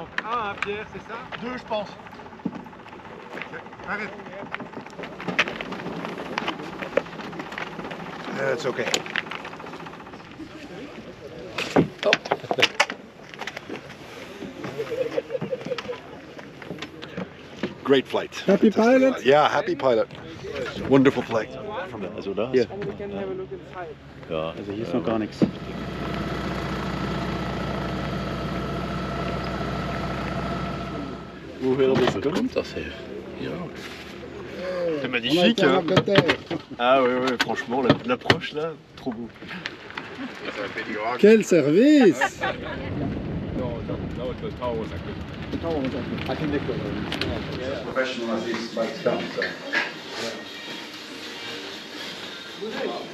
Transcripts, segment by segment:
Donc 1, Pierre, c'est ça? 2, je pense. Arrête. That's okay. Oh. Great flight. Happy pilot? Yeah, happy pilot. Wonderful flight. Also da? Ja. Ja, also hier ist noch gar nichts. Hoeveel komt dat hier? Ja. C'est On a magnifique. été à Hein. Angleterre. Ah ouais, ouais, franchement, l'approche là, trop beau. Quel service! Professional as these flights come, so.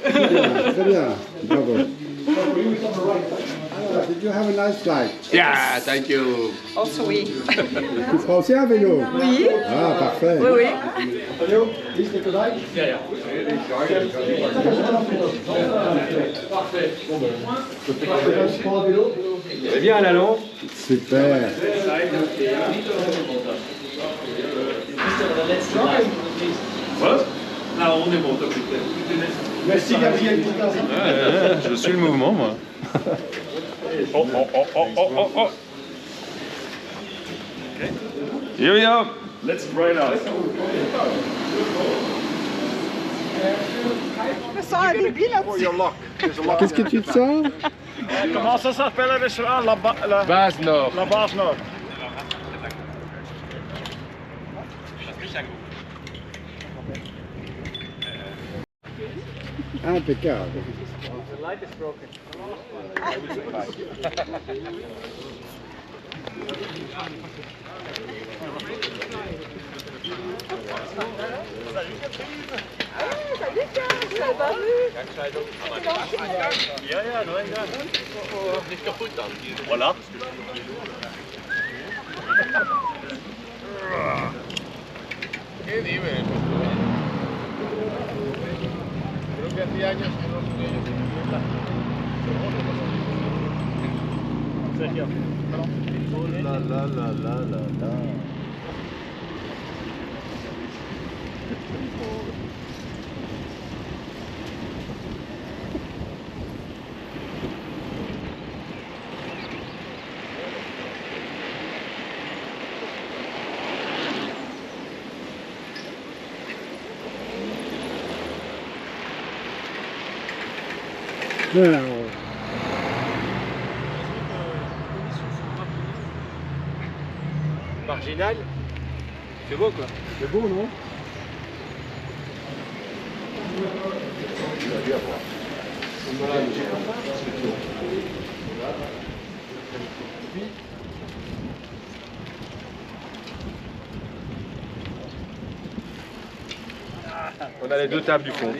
Très bien, bravo. Alors, did you have a nice flight? Ja, thank you. Also oui. Tu feras aussi un vélo? Oui. Ah, parfait. Oui, oui. C'est bien à la longue. Super. Ah, on est bon, Merci Gabriel. Je suis le mouvement, moi. Oh, oh, oh, oh, oh, oh, oh. Here we go. Let's ride out. Je me sens un débile là-dessus. Qu'est-ce que tu te sens? Comment ça s'appelle le restaurant? La Base Nord. La base Nord. Impeccable. The light is broken. Ja, ja, nou inderdaad. Niet kapot dan. Voilà. Qué nivel. Creo que hacía años que no subía yo sin niebla. Sergio. Oh la la la la la la. Alors, Marginal. C'est beau quoi. c'est beau, non? On a les deux tables du fond.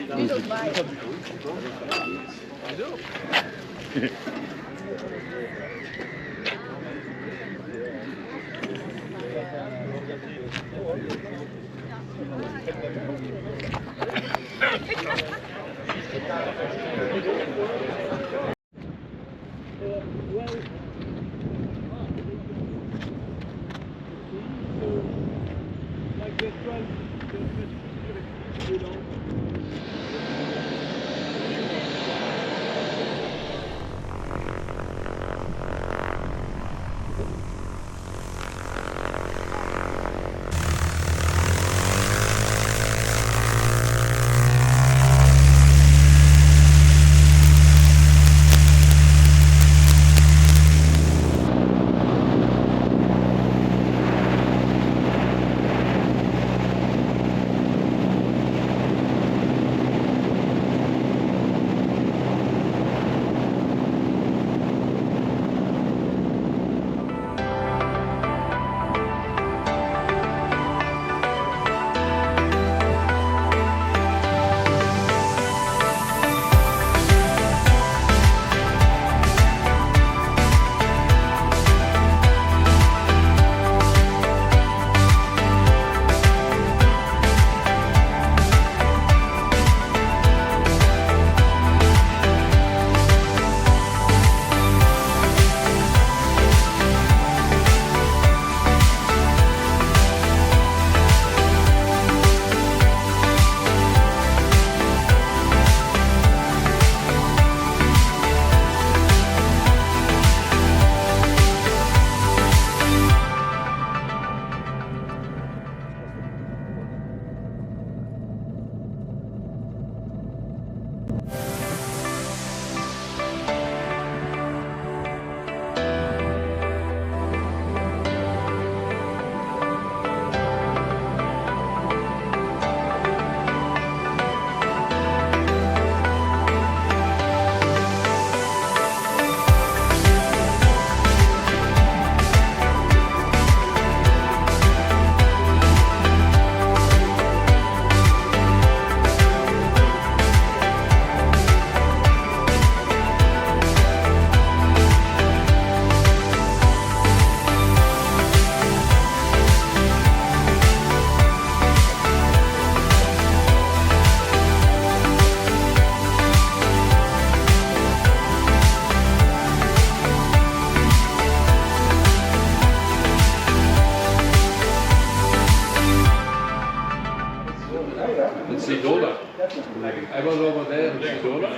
I was over there in Sidola.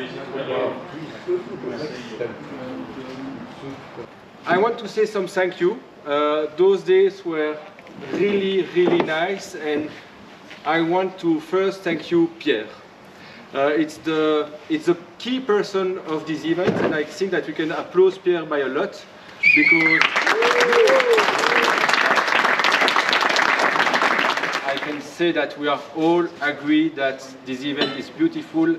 I want to say some thank you. Those days were really nice, and I want to first thank you, Pierre. It's the key person of this event, and I think that we can applaud Pierre by a lot, because I can say that we are all agreed that this event is beautiful,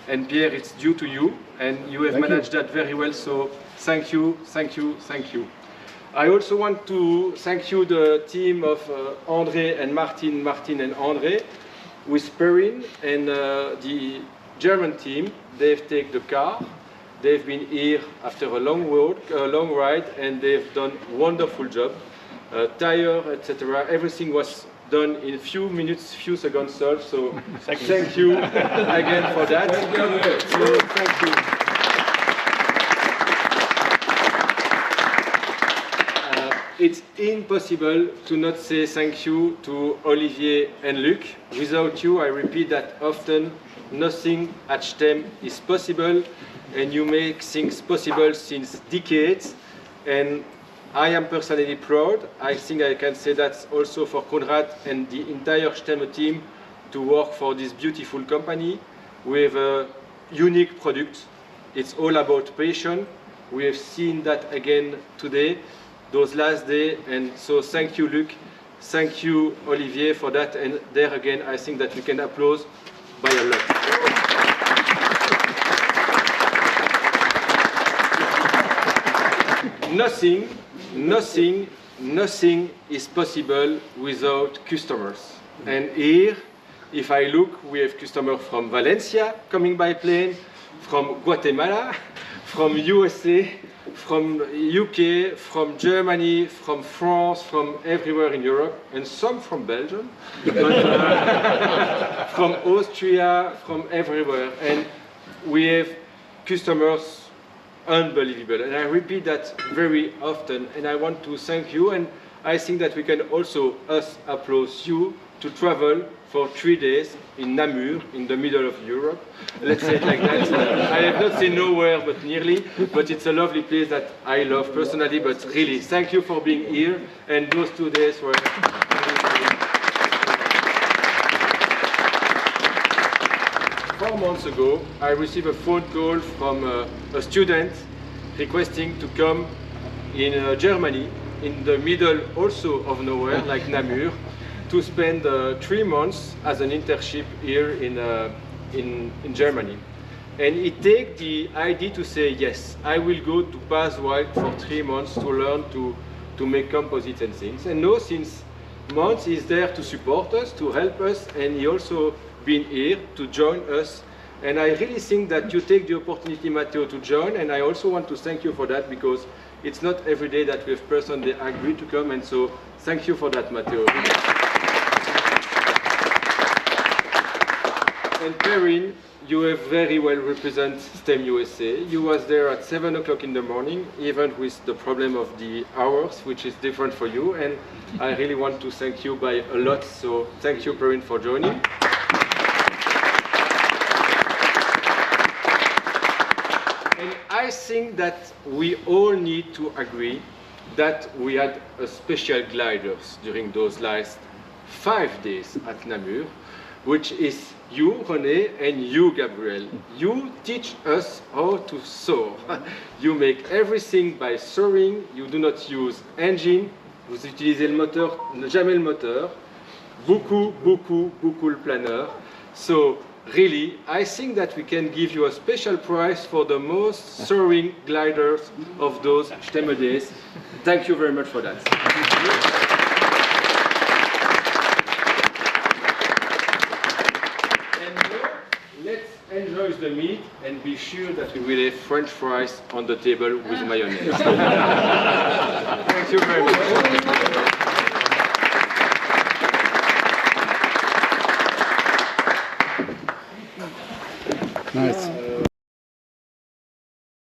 and Pierre, it's due to you, and you have managed that very well, so thank you. I also want to thank you, the team of André and Martin and André, with Perrin and the German team. They've taken the car, they've been here after a long ride, and they've done a wonderful job. Tire, etc. Everything was done in few minutes, few seconds solved, so thank you again for that. So, thank you. It's impossible to not say thank you to Olivier and Luc. Without you, I repeat that often, nothing at Stemme is possible, and you make things possible since decades, and I am personally proud. I think I can say that also for Konrad and the entire Stemme team, to work for this beautiful company with a unique product. It's all about passion. We have seen that again today, those last days, and so thank you, Luc. Thank you, Olivier, for that, and there again, I think that we can applaud by a lot. Nothing is possible without customers. And here, if I look, we have customers from Valencia coming by plane, from Guatemala, from USA, from UK, from Germany, from France, from everywhere in Europe, and some from Belgium, but, from Austria, from everywhere. And we have customers unbelievable, and I repeat that very often, and I want to thank you, and I think that we can also applaud you to travel for 3 days in Namur, in the middle of Europe. Let's say it like that. I have not seen nowhere but nearly, but it's a lovely place that I love personally, but really, thank you for being here, and those 2 days were 4 months ago, I received a phone call from a student requesting to come in Germany, in the middle also of nowhere, like Namur, to spend 3 months as an internship here in Germany. And he take the idea to say, yes, I will go to Pass Wild for 3 months to learn to make composites and things. And now, since months, he's there to support us, to help us, and he also been here to join us. And I really think that you take the opportunity, Matteo, to join, and I also want to thank you for that, because it's not every day that we have person they agree to come, and so thank you for that, Matteo. And Perrin, you have very well represented Stemme USA. You was there at 7 o'clock in the morning, even with the problem of the hours, which is different for you, and I really want to thank you by a lot, so thank you, Perrin, for joining. And I think that we all need to agree that we had a special gliders during those last 5 days at Namur, which is you, René, and you, Gabriel. You teach us how to soar. You make everything by soaring. You do not use engine. Vous utilisez le moteur, jamais le moteur. Beaucoup le planeur. So really, I think that we can give you a special prize for the most soaring gliders of those Stemme days. Thank you very much for that. And now, let's enjoy the meat and be sure that we will have French fries on the table with mayonnaise. Thank you very much. Nice.